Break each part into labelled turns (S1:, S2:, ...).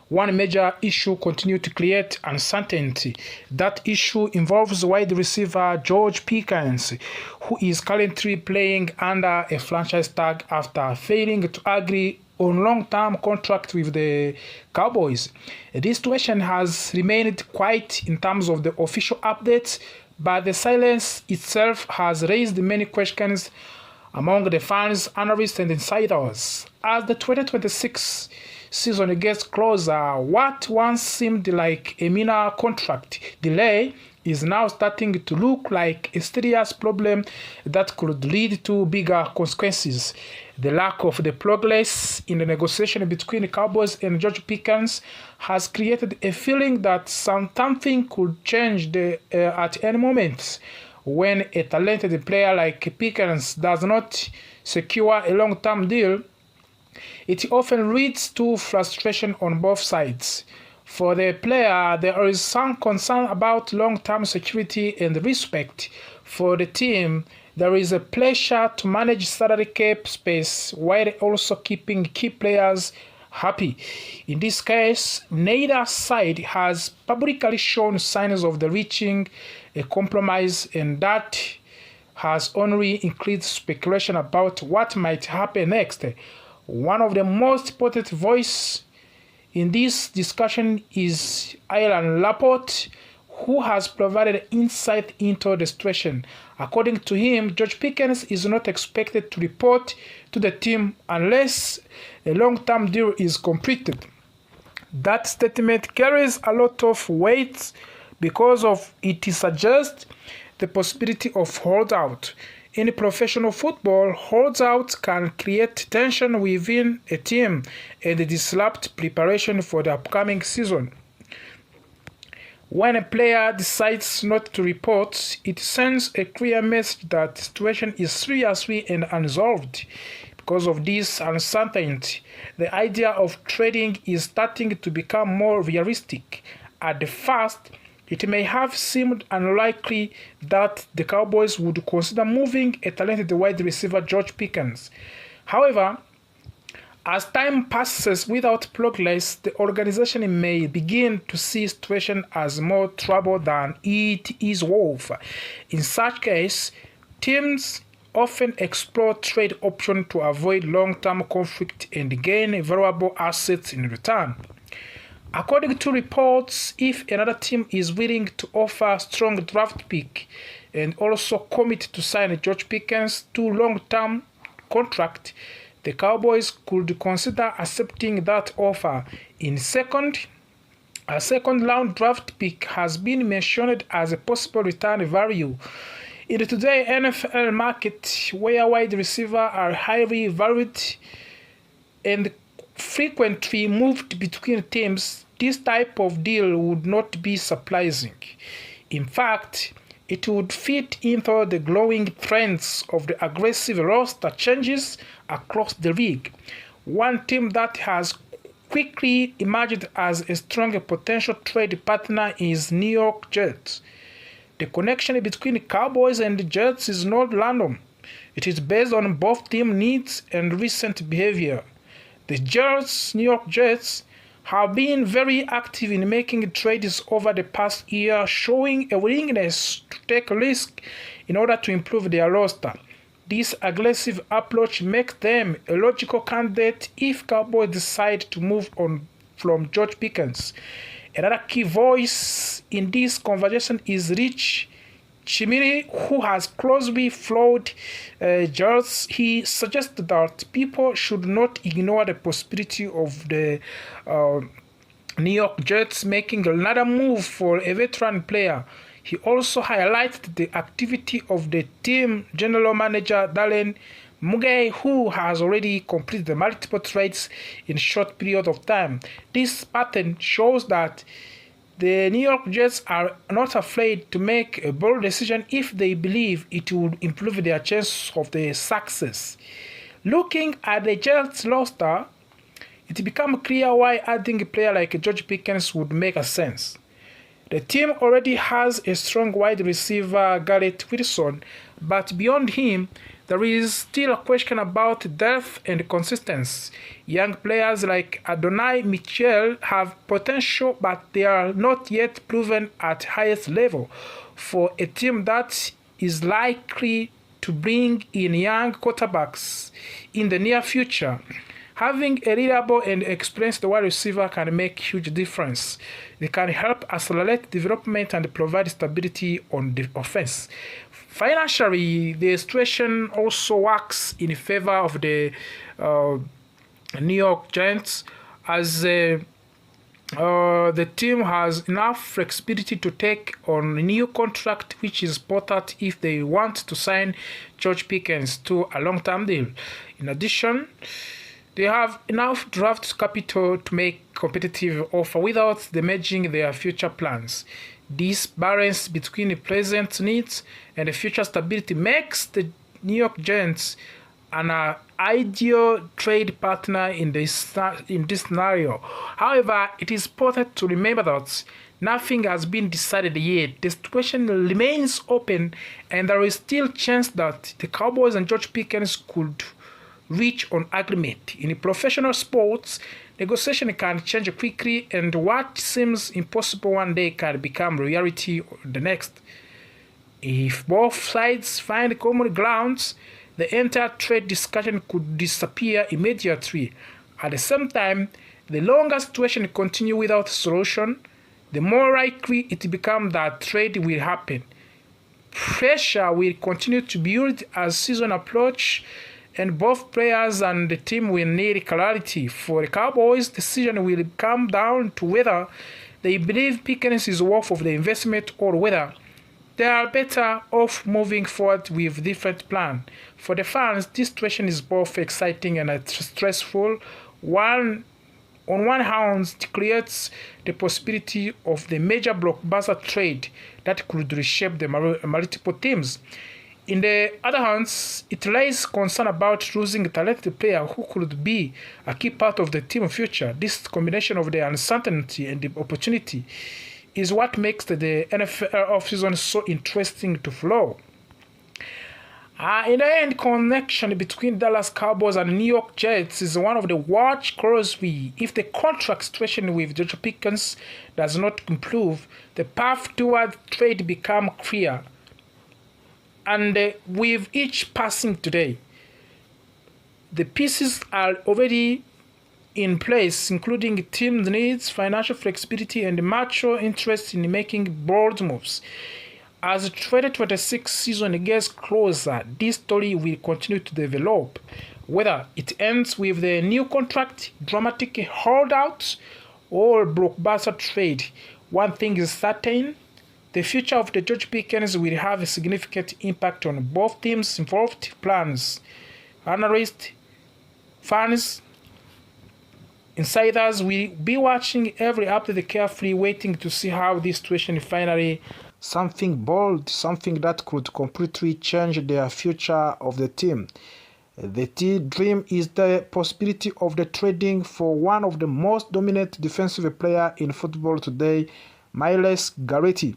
S1: one major issue continues to create uncertainty. That issue involves wide receiver George Pickens, who is currently playing under a franchise tag after failing to agree on long-term contract with the Cowboys. This situation has remained quiet in terms of the official updates, but the silence itself has raised many questions among the fans, analysts, and insiders. As the 2026 season gets closer, what once seemed like a minor contract delay is now starting to look like a serious problem that could lead to bigger consequences. The lack of the progress in the negotiation between the Cowboys and George Pickens has created a feeling that something could change at any moment. When a talented player like Pickens does not secure a long-term deal, it often leads to frustration on both sides. For the player, there is some concern about long-term security and respect. For the team, there is a pressure to manage salary cap space while also keeping key players happy. In this case, neither side has publicly shown signs of reaching a compromise, and that has only increased speculation about what might happen next. One of the most important voices in this discussion is Ilan Laporte, who has provided insight into the situation. According to him, George Pickens is not expected to report to the team unless a long-term deal is completed. That statement carries a lot of weight because of it suggests the possibility of holdout. In professional football, holdouts can create tension within a team and disrupt preparation for the upcoming season. When a player decides not to report, it sends a clear message that the situation is seriously and unresolved. Because of this uncertainty, the idea of trading is starting to become more realistic. At the first, it may have seemed unlikely that the Cowboys would consider moving a talented wide receiver George Pickens. However, as time passes without progress, the organization may begin to see the situation as more trouble than it is worth. In such case, teams often explore trade options to avoid long-term conflict and gain valuable assets in return. According to reports, if another team is willing to offer a strong draft pick and also commit to sign George Pickens to long-term contract, the Cowboys could consider accepting that offer. A second-round draft pick has been mentioned as a possible return value. In the today NFL market, where wide receivers are highly valued and frequently moved between teams, this type of deal would not be surprising. In fact, it would fit into the growing trends of the aggressive roster changes across the league. One team that has quickly emerged as a strong potential trade partner is New York Jets. The connection between the Cowboys and the Jets is not random. It is based on both team needs and recent behavior. The New York Jets have been very active in making trades over the past year, showing a willingness to take risks in order to improve their roster. This aggressive approach makes them a logical candidate if Cowboys decide to move on from George Pickens. Another key voice in this conversation is Rich Chimini, who has closely followed Jets. He suggested that people should not ignore the possibility of the New York Jets making another move for a veteran player. He also highlighted the activity of the team general manager Darren Muge, who has already completed multiple trades in a short period of time. This pattern shows that the New York Jets are not afraid to make a bold decision if they believe it would improve their chances of the success. Looking at the Jets roster, it becomes clear why adding a player like George Pickens would make sense. The team already has a strong wide receiver, Garrett Wilson, but beyond him, there is still a question about depth and consistency. Young players like Adonai Mitchell have potential, but they are not yet proven at highest level for a team that is likely to bring in young quarterbacks in the near future. Having a reliable and experienced wide receiver can make huge difference. They can help accelerate development and provide stability on the offense. Financially, the situation also works in favor of the New York Giants, as the team has enough flexibility to take on a new contract, which is important if they want to sign George Pickens to a long-term deal. In addition, they have enough draft capital to make competitive offer without damaging their future plans. This balance between the present needs and the future stability makes the New York Giants an ideal trade partner in this scenario. However, it is important to remember that nothing has been decided yet. The situation remains open, and there is still chance that the Cowboys and George Pickens could reach an agreement. In professional sports, negotiation can change quickly, and what seems impossible one day can become reality the next. If both sides find common grounds, the entire trade discussion could disappear immediately. At the same time, the longer situation continues without solution, the more likely it becomes that trade will happen. Pressure will continue to build as season approaches, and both players and the team will need clarity. For the Cowboys, the decision will come down to whether they believe Pickens is worth of the investment or whether they are better off moving forward with different plan. For the fans, this situation is both exciting and stressful. On one hand, it creates the possibility of the major blockbuster trade that could reshape the multiple teams. In the other hand, it raises concern about losing a talented player who could be a key part of the team's future. This combination of the uncertainty and the opportunity is what makes the NFL offseason so interesting to follow. In the end, connection between Dallas Cowboys and New York Jets is one of the watch closely. If the contract situation with George Pickens does not improve, the path toward trade becomes clear. And with each passing today, the pieces are already in place, including team needs, financial flexibility, and mature interest in making bold moves. As the 2026 season gets closer, this story will continue to develop. Whether it ends with the new contract, dramatic holdout, or blockbuster trade, one thing is certain: the future of the George Pickens will have a significant impact on both teams involved. Plans, analysts, fans, insiders will be watching every update carefully, waiting to see how this situation finally something bold, something that could completely change the future of the team. The dream is the possibility of the trading for one of the most dominant defensive players in football today, Myles Garrett.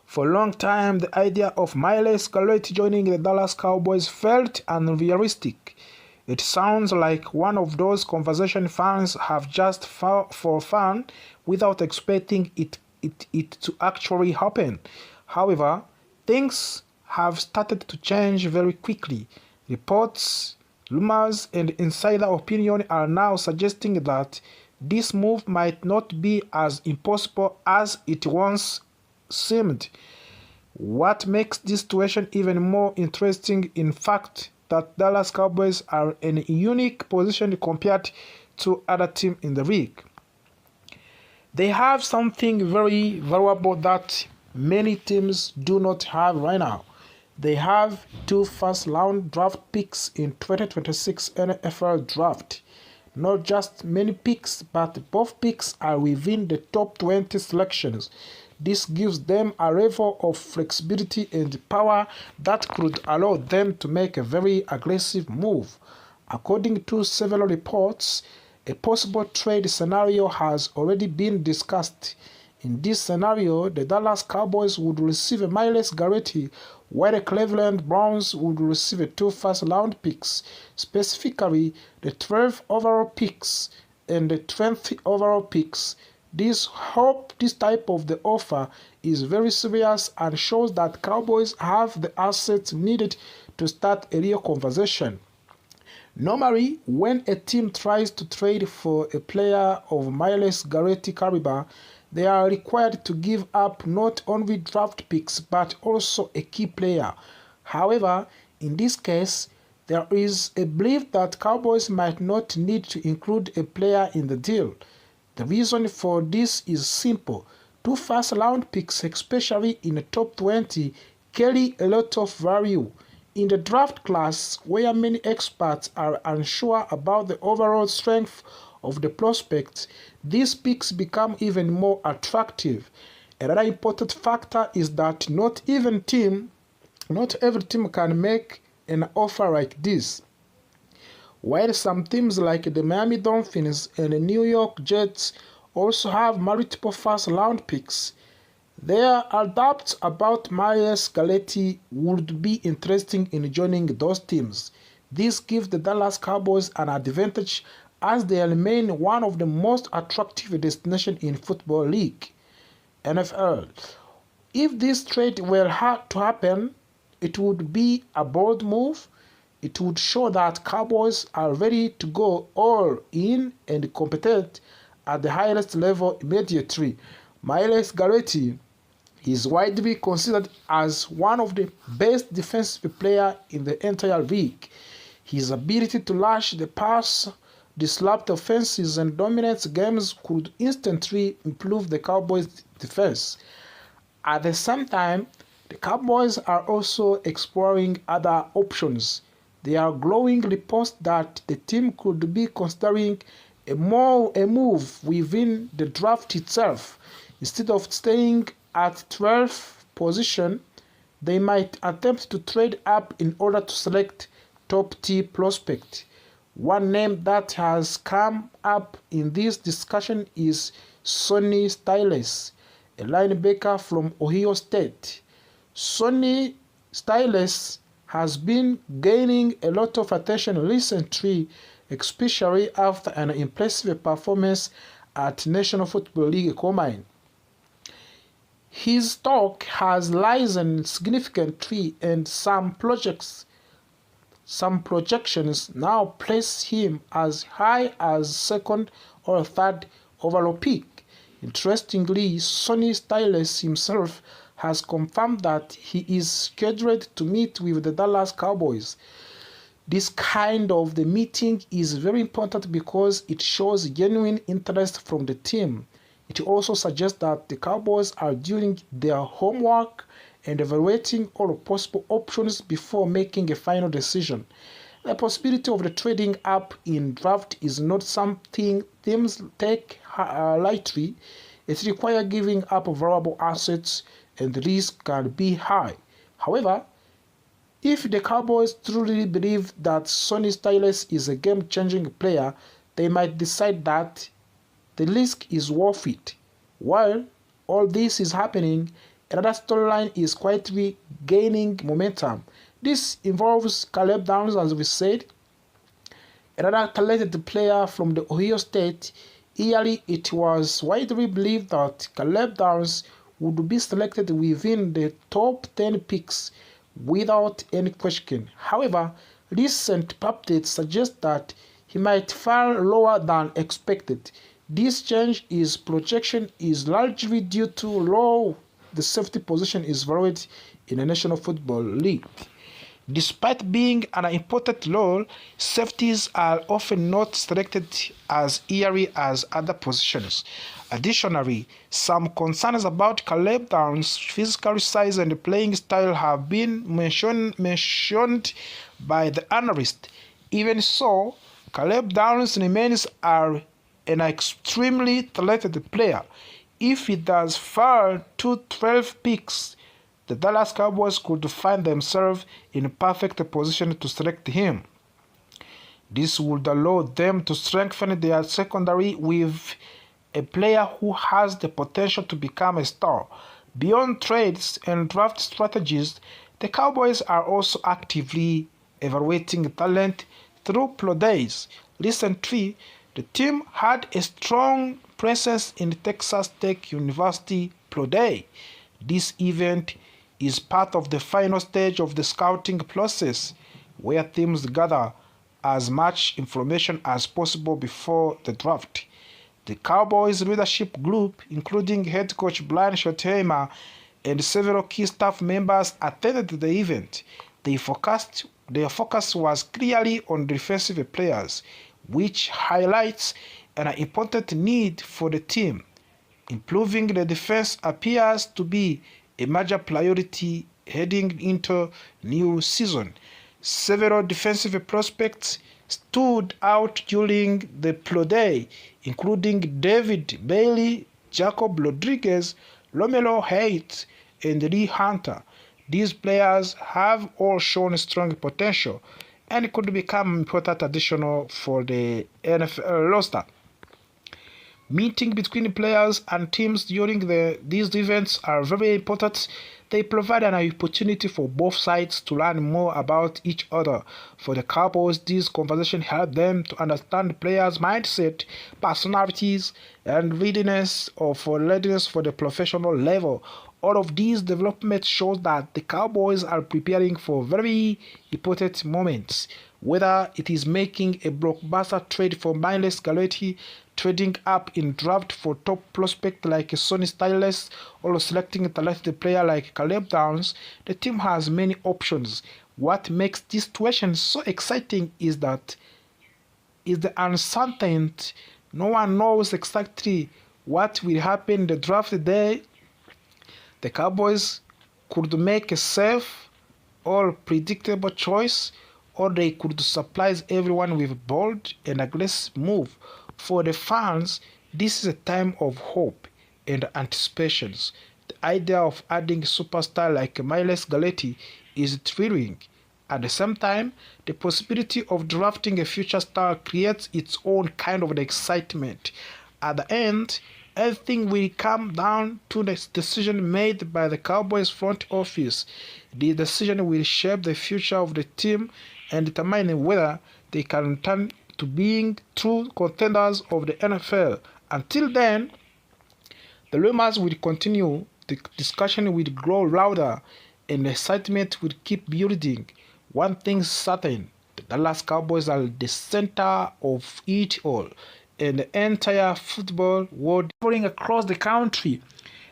S1: For a long time, the idea of Myles Garrett joining the Dallas Cowboys felt unrealistic. It sounds like one of those conversations fans have just for fun without expecting it to actually happen. However, things have started to change very quickly. Reports, rumors, and insider opinion are now suggesting that this move might not be as impossible as it once seemed. What makes this situation even more interesting, in fact, that Dallas Cowboys are in a unique position compared to other teams in the league. They have something very valuable that many teams do not have right now. They have 2 first-round draft picks in 2026 NFL draft. Not just many picks, but both picks are within the top 20 selections. This gives them a level of flexibility and power that could allow them to make a very aggressive move. According to several reports, a possible trade scenario has already been discussed. In this scenario, the Dallas Cowboys would receive Myles Garrett, while the Cleveland Browns would receive 2 first-round picks, specifically the 12th overall picks and the 20th overall picks. This type of the offer is very serious and shows that Cowboys have the assets needed to start a real conversation. Normally, when a team tries to trade for a player of Myles Garrett caliber, they are required to give up not only draft picks but also a key player. However, in this case, there is a belief that Cowboys might not need to include a player in the deal. The reason for this is simple. 2 first-round picks, especially in the top 20, carry a lot of value. In the draft class, where many experts are unsure about the overall strength of the prospects, these picks become even more attractive. Another important factor is that not every team can make an offer like this. While some teams like the Miami Dolphins and the New York Jets also have multiple first-round picks, there are doubts about Myles Garrett would be interesting in joining those teams. This gives the Dallas Cowboys an advantage as they remain one of the most attractive destinations in football league, NFL. If this trade were to happen, it would be a bold move. It would show that Cowboys are ready to go all in and compete at the highest level immediately. Myles Garrett is widely considered as one of the best defensive players in the entire league. His ability to lash the pass, disrupt offenses, and dominate games could instantly improve the Cowboys' defense. At the same time, the Cowboys are also exploring other options. There are growing reports that the team could be considering a move within the draft itself. Instead of staying at 12th position, they might attempt to trade up in order to select top-tier prospect. One name that has come up in this discussion is Sonny Styles, a linebacker from Ohio State. Sonny Styles has been gaining a lot of attention recently, especially after an impressive performance at National Football League Combine. His stock has risen significantly, and some projections now place him as high as second or third overall pick. Interestingly, Sonny Styles himself has confirmed that he is scheduled to meet with the Dallas Cowboys. This kind of the meeting is very important because it shows genuine interest from the team. It also suggests that the Cowboys are doing their homework and evaluating all possible options before making a final decision. The possibility of the trading up in draft is not something teams take lightly. It requires giving up valuable assets, and the risk can be high. However, if the Cowboys truly believe that Sonny Styles is a game-changing player, they might decide that the risk is worth it. While all this is happening, another storyline is quietly gaining momentum. This involves Caleb Downs, as we said, another talented player from the Ohio State. Early, it was widely believed that Caleb Downs would be selected within the top 10 picks without any question. However, recent updates suggest that he might fall lower than expected. This change in projection is largely due to low the safety position is valued in the National Football League. Despite being an important role, safeties are often not selected as early as other positions. Additionally, some concerns about Caleb Downs' physical size and playing style have been mentioned by the analyst. Even so, Caleb Downs remains an extremely talented player. If he does fall to 12 picks, the Dallas Cowboys could find themselves in a perfect position to select him. This would allow them to strengthen their secondary with a player who has the potential to become a star. Beyond trades and draft strategies, The Cowboys are also actively evaluating talent through pro days. Recently, the team had a strong presence in Texas Tech University Pro Day. This event is part of the final stage of the scouting process, where teams gather as much information as possible before the draft. The Cowboys leadership group, including head coach Brian Schottenheimer and several key staff members, attended the event. Their focus was clearly on defensive players, which highlights an important need for the team. Improving the defense appears to be a major priority heading into new season. Several defensive prospects stood out during the pro day, including David Bailey, Jacob Rodriguez, Romero Hayes, and Lee Hunter. These players have all shown strong potential and could become important additional for the NFL roster. Meeting between players and teams during these events are very important. They provide an opportunity for both sides to learn more about each other. For the Cowboys, these conversations help them to understand players' mindset, personalities, and readiness for the professional level. All of these developments show that the Cowboys are preparing for very important moments, whether it is making a blockbuster trade for Miles Garrett, trading up in draft for top prospect like Sonny Styles, or selecting a talented player like Caleb Downs. The team has many options. What makes this situation so exciting is the uncertainty. No one knows exactly what will happen the draft day. The Cowboys could make a safe or predictable choice, or they could surprise everyone with a bold and aggressive move. For the fans, this is a time of hope and anticipations. The idea of adding a superstar like Miles Garrett is thrilling. At the same time, the possibility of drafting a future star creates its own kind of excitement. At the end, everything will come down to the decision made by the Cowboys front office. The decision will shape the future of the team and determine whether they can return to being true contenders of the NFL. Until then, the rumors will continue, the discussion will grow louder, and the excitement will keep building. One thing's certain, the Dallas Cowboys are the center of it all, and the entire football world traveling across the country.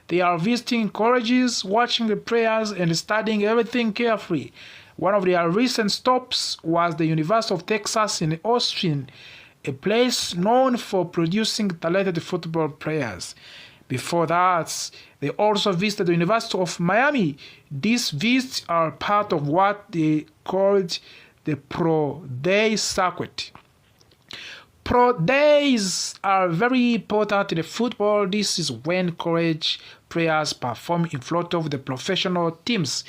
S1: They are visiting colleges, watching the players, and studying everything carefully. One of their recent stops was the University of Texas in Austin, a place known for producing talented football players. Before that, they also visited the University of Miami. These visits are part of what they called the Pro Day circuit. Pro days are very important in football. This is when college players perform in front of the professional teams.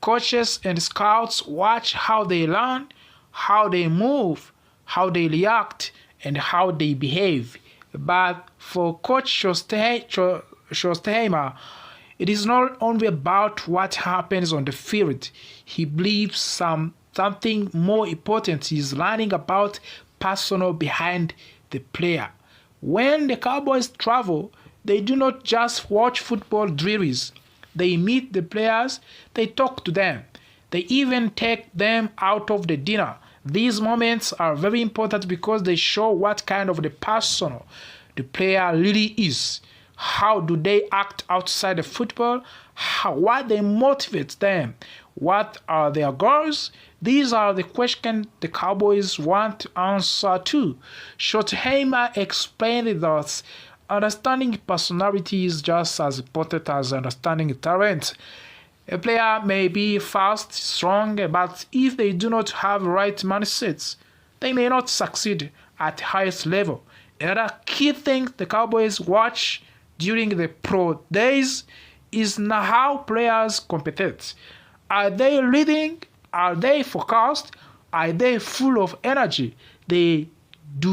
S1: Coaches and scouts watch how they learn, how they move, how they react, and how they behave. But for Coach Schottenheimer, it is not only about what happens on the field. He believes something more important is learning about personnel behind the player. When the Cowboys travel, they do not just watch football drills. They meet the players, they talk to them. They even take them out of the dinner. These moments are very important because they show what kind of the person the player really is. How do they act outside the football? What they motivates them? What are their goals? These are the questions the Cowboys want to answer to. Schottenheimer explained that understanding personality is just as important as understanding talent. A player may be fast, strong, but if they do not have right mindsets, they may not succeed at highest level. Another key thing the Cowboys watch during the pro days is how players compete. Are they leading? Are they focused? Are they full of energy? Do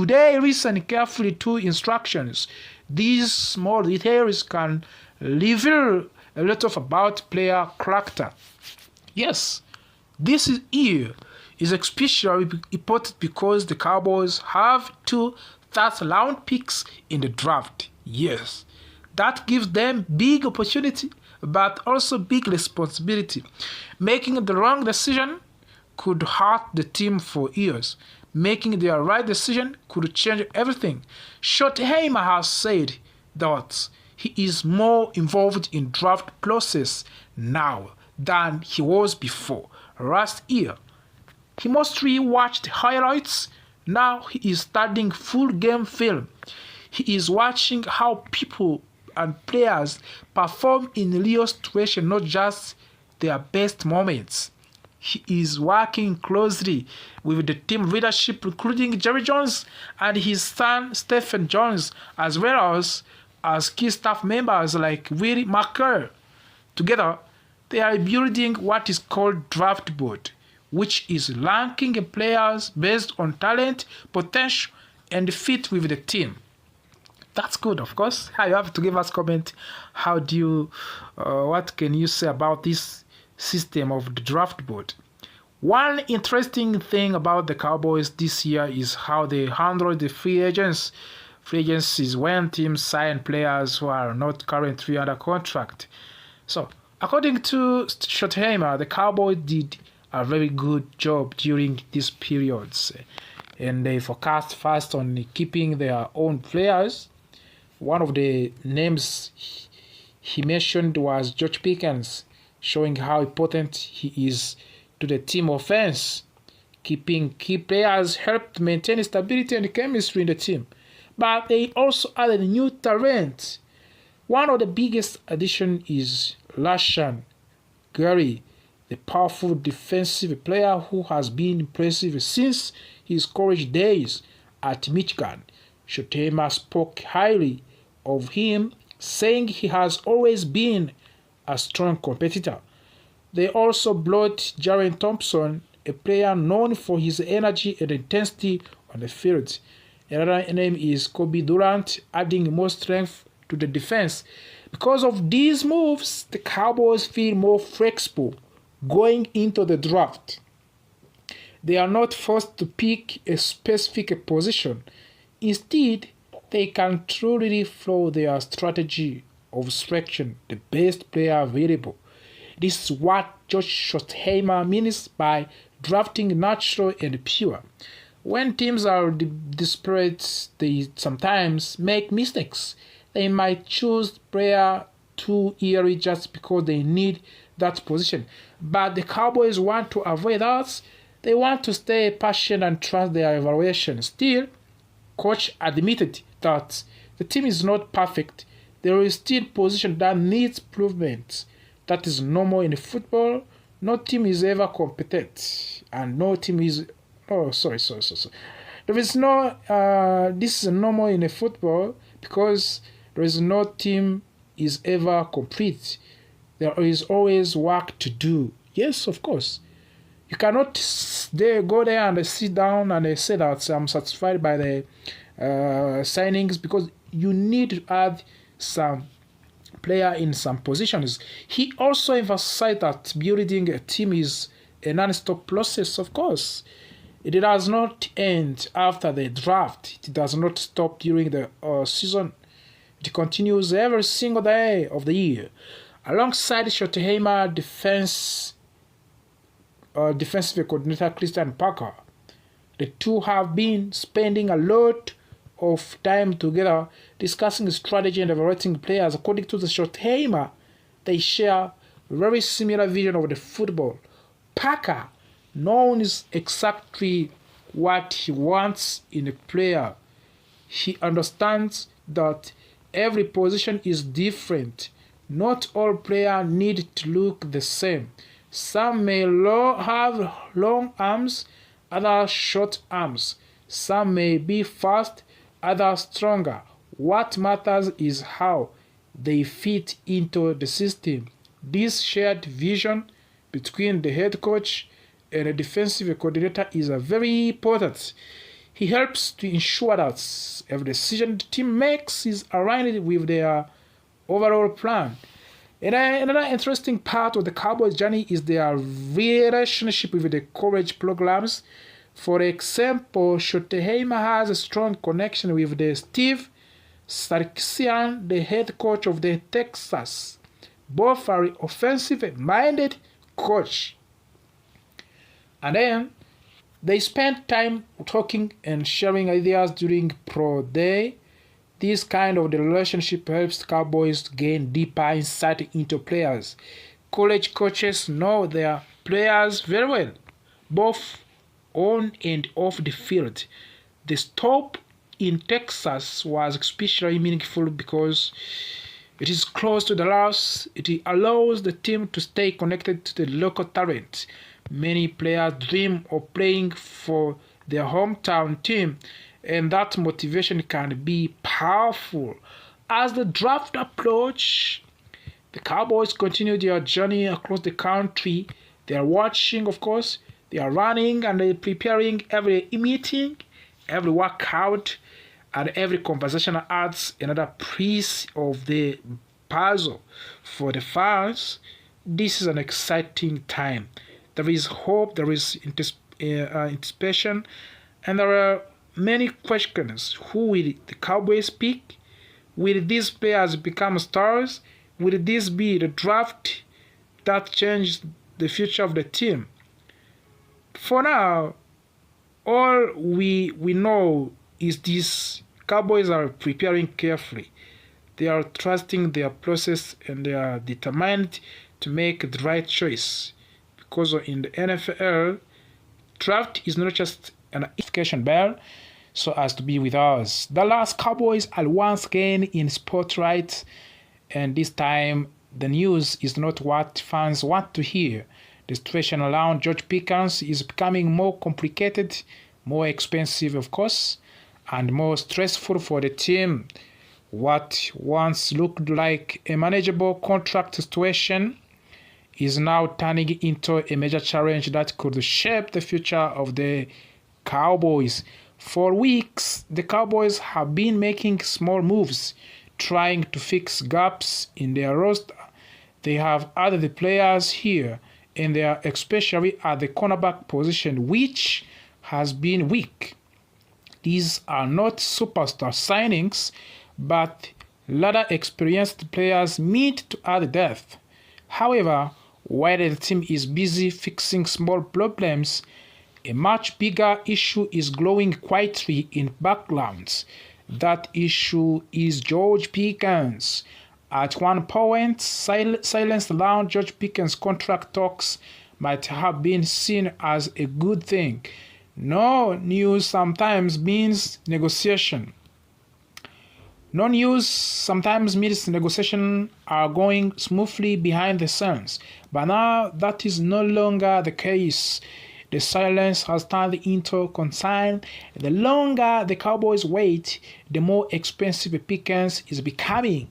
S1: they listen carefully to instructions? These small details can reveal a lot about player character. Yes, year is especially important because the Cowboys have two third-round picks in the draft. Yes, that gives them big opportunity, but also big responsibility. Making the wrong decision could hurt the team for years. Making the right decision could change everything. Schottenheimer has said that he is more involved in draft process now than he was before. Last year, he mostly watched highlights. Now he is studying full game film. He is watching how people and players perform in real situations, not just their best moments. He is working closely with the team leadership, including Jerry Jones and his son Stephen Jones, as well as key staff members like Willie McCurry. Together, they are building what is called draft board, which is ranking players based on talent, potential, and fit with the team. That's good, of course. You have to give us comment. What can you say about this system of the draft board? One interesting thing about the Cowboys this year is how they handle the free agents. Free agents is when teams sign players who are not currently under contract. So, according to Schottenheimer, the Cowboys did a very good job during these periods, and they focused first on keeping their own players. One of the names he mentioned was George Pickens, showing how important he is to the team offense. Keeping key players helped maintain stability and chemistry in the team. But they also added new talent. One of the biggest additions is Rashan Gary, the powerful defensive player who has been impressive since his college days at Michigan. Schottenheimer spoke highly of him, saying he has always been a strong competitor. They also brought Jaren Thompson, a player known for his energy and intensity on the field. Another name is Kobe Durant, adding more strength to the defense. Because of these moves, the Cowboys feel more flexible going into the draft. They are not forced to pick a specific position. Instead, they can truly follow their strategy of selection the best player available. This is what Josh Schottenheimer means by drafting natural and pure. When teams are desperate, they sometimes make mistakes. They might choose player too early just because they need that position. But the Cowboys want to avoid that. They want to stay patient and trust their evaluation. Still, coach admitted that the team is not perfect. There is still position that needs improvement. That is normal in football. No team is ever competent, and no team is. Oh, sorry. There is no. This is normal in football because there is no team is ever complete. There is always work to do. Yes, of course. You cannot go there and sit down and say that I'm satisfied by the signings, because you need to add some player in some positions. He also emphasized that building a team is a non-stop process, of course. It does not end after the draft. It does not stop during the season. It continues every single day of the year. Alongside Schottenheimer, defensive coordinator Christian Parker, the two have been spending a lot of time together discussing strategy and evaluating players. According to the Schottenheimer, they share a very similar vision of the football. Parker knows exactly what he wants in a player. He understands that every position is different. Not all players need to look the same. Some may have long arms, others short arms. Some may be fast, others stronger. What matters is how they fit into the system. This shared vision between the head coach and the defensive coordinator is very important. He helps to ensure that every decision the team makes is aligned with their overall plan. And another interesting part of the Cowboys' journey is their relationship with the college programs. For example, Schottenheimer has a strong connection with the Steve Sarkisian, the head coach of the Texas. Both are offensive-minded coach. And then they spend time talking and sharing ideas during pro day. This kind of the relationship helps Cowboys gain deeper insight into players. College coaches know their players very well, both on and off the field. The stop in Texas was especially meaningful because it is close to Dallas. It allows the team to stay connected to the local talent. Many players dream of playing for their hometown team, and that motivation can be powerful. As the draft approaches, the Cowboys continue their journey across the country. They are watching, of course, they are running and they preparing. Every meeting, every workout, and every conversation adds another piece of the puzzle. For the fans, this is an exciting time. There is hope, there is anticipation, and there are many questions. Who will the Cowboys pick? Will these players become stars? Will this be the draft that changes the future of the team? For now, all we know is this: Cowboys are preparing carefully. They are trusting their process and they are determined to make the right choice. Because in the NFL, draft is not just an identification bell so as to be with us. The Dallas Cowboys are once again in spotlight, and this time the news is not what fans want to hear. The situation around George Pickens is becoming more complicated, more expensive, of course, and more stressful for the team. What once looked like a manageable contract situation is now turning into a major challenge that could shape the future of the Cowboys. For weeks, the Cowboys have been making small moves, trying to fix gaps in their roster. They have added the players here, and they are especially at the cornerback position, which has been weak. These are not superstar signings, but rather experienced players meant to add depth. However, while the team is busy fixing small problems, a much bigger issue is growing quietly in backgrounds. That issue is George Pickens. At one point, silence around George Pickens' contract talks might have been seen as a good thing. No news sometimes means negotiation. No news sometimes means negotiations are going smoothly behind the scenes, but now that is no longer the case. The silence has turned into concern. The longer the Cowboys wait, the more expensive Pickens is becoming.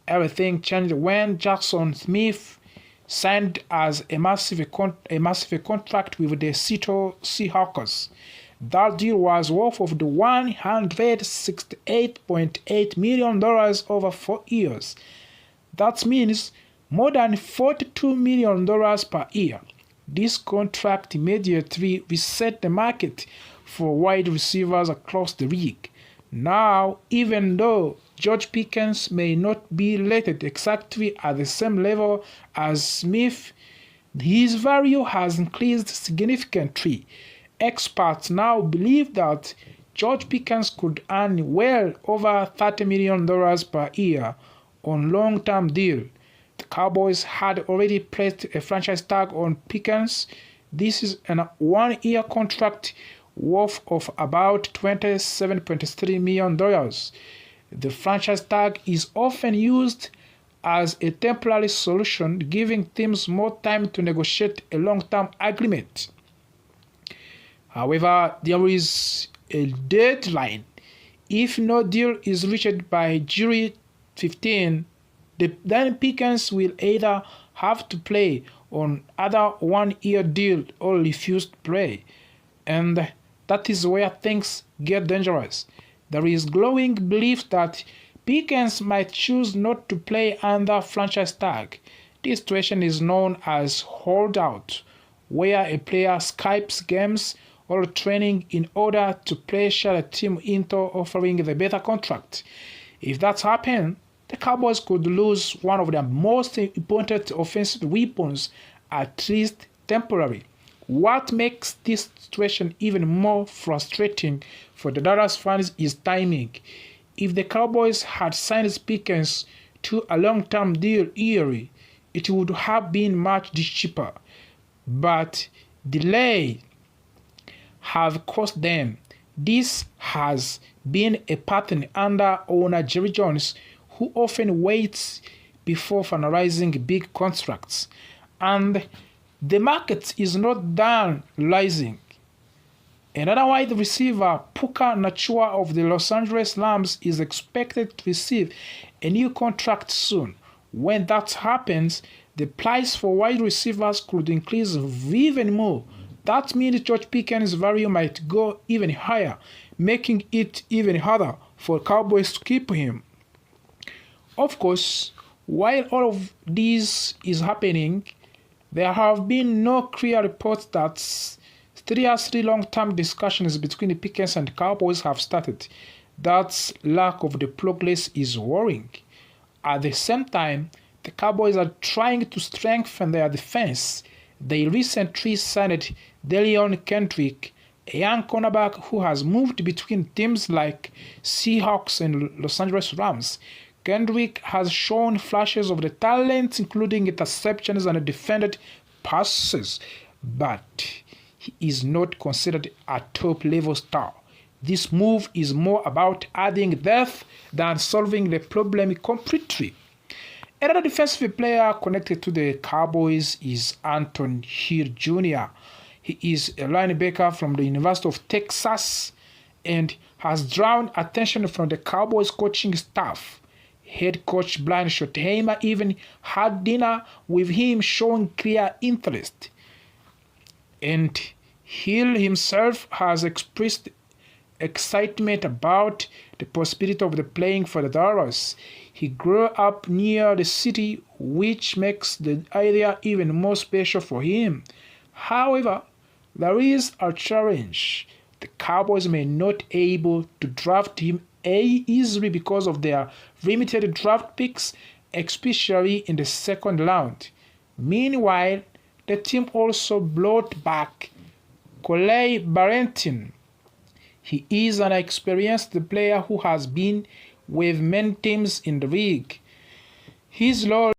S1: Everything changed when Jackson Smith signed as a massive contract with the Seattle Seahawks. That deal was worth of the $168.8 million over 4 years. That means more than $42 million per year. This contract immediately reset the market for wide receivers across the league. Now, even though George Pickens may not be rated exactly at the same level as Smith, his value has increased significantly. Experts now believe that George Pickens could earn well over $30 million per year on long-term deal. The Cowboys had already placed a franchise tag on Pickens. This is a one-year contract worth of about $27.3 million. The franchise tag is often used as a temporary solution, giving teams more time to negotiate a long-term agreement. However, there is a deadline. If no deal is reached by July 15, then Pickens will either have to play on other one-year deal or refuse to play. And that is where things get dangerous. There is growing belief that Pickens might choose not to play under franchise tag. This situation is known as holdout, where a player skips games or training in order to pressure the team into offering the better contract. If that happens, the Cowboys could lose one of their most important offensive weapons, at least temporarily. What makes this situation even more frustrating for the Dallas fans is timing. If the Cowboys had signed Pickens to a long-term deal early, it would have been much cheaper. But delay have cost them. This has been a pattern under owner Jerry Jones, who often waits before finalizing big contracts. And the market is not done rising. Another wide receiver, Puka Nacua of the Los Angeles Rams, is expected to receive a new contract soon. When that happens, the price for wide receivers could increase even more. That means George Pickens' value might go even higher, making it even harder for Cowboys to keep him. Of course, while all of this is happening, there have been no clear reports that seriously long-term discussions between the Pickens and Cowboys have started. That lack of the progress is worrying. At the same time, the Cowboys are trying to strengthen their defense. They recently signed Deion Kendrick, a young cornerback who has moved between teams like Seahawks and Los Angeles Rams. Kendrick has shown flashes of the talent, including interceptions and defended passes, but he is not considered a top-level star. This move is more about adding depth than solving the problem completely. Another defensive player connected to the Cowboys is Anton Hill Jr. He is a linebacker from the University of Texas and has drawn attention from the Cowboys coaching staff. Head coach Brian Schottenheimer even had dinner with him, showing clear interest. And Hill himself has expressed excitement about the possibility of playing for the Dallas. He grew up near the city, which makes the area even more special for him. However, there is a challenge. The Cowboys may not be able to draft him easily because of their limited draft picks, especially in the second round. Meanwhile, the team also brought back Corey Barrington. He is an experienced player who has been with many teams in the league. His role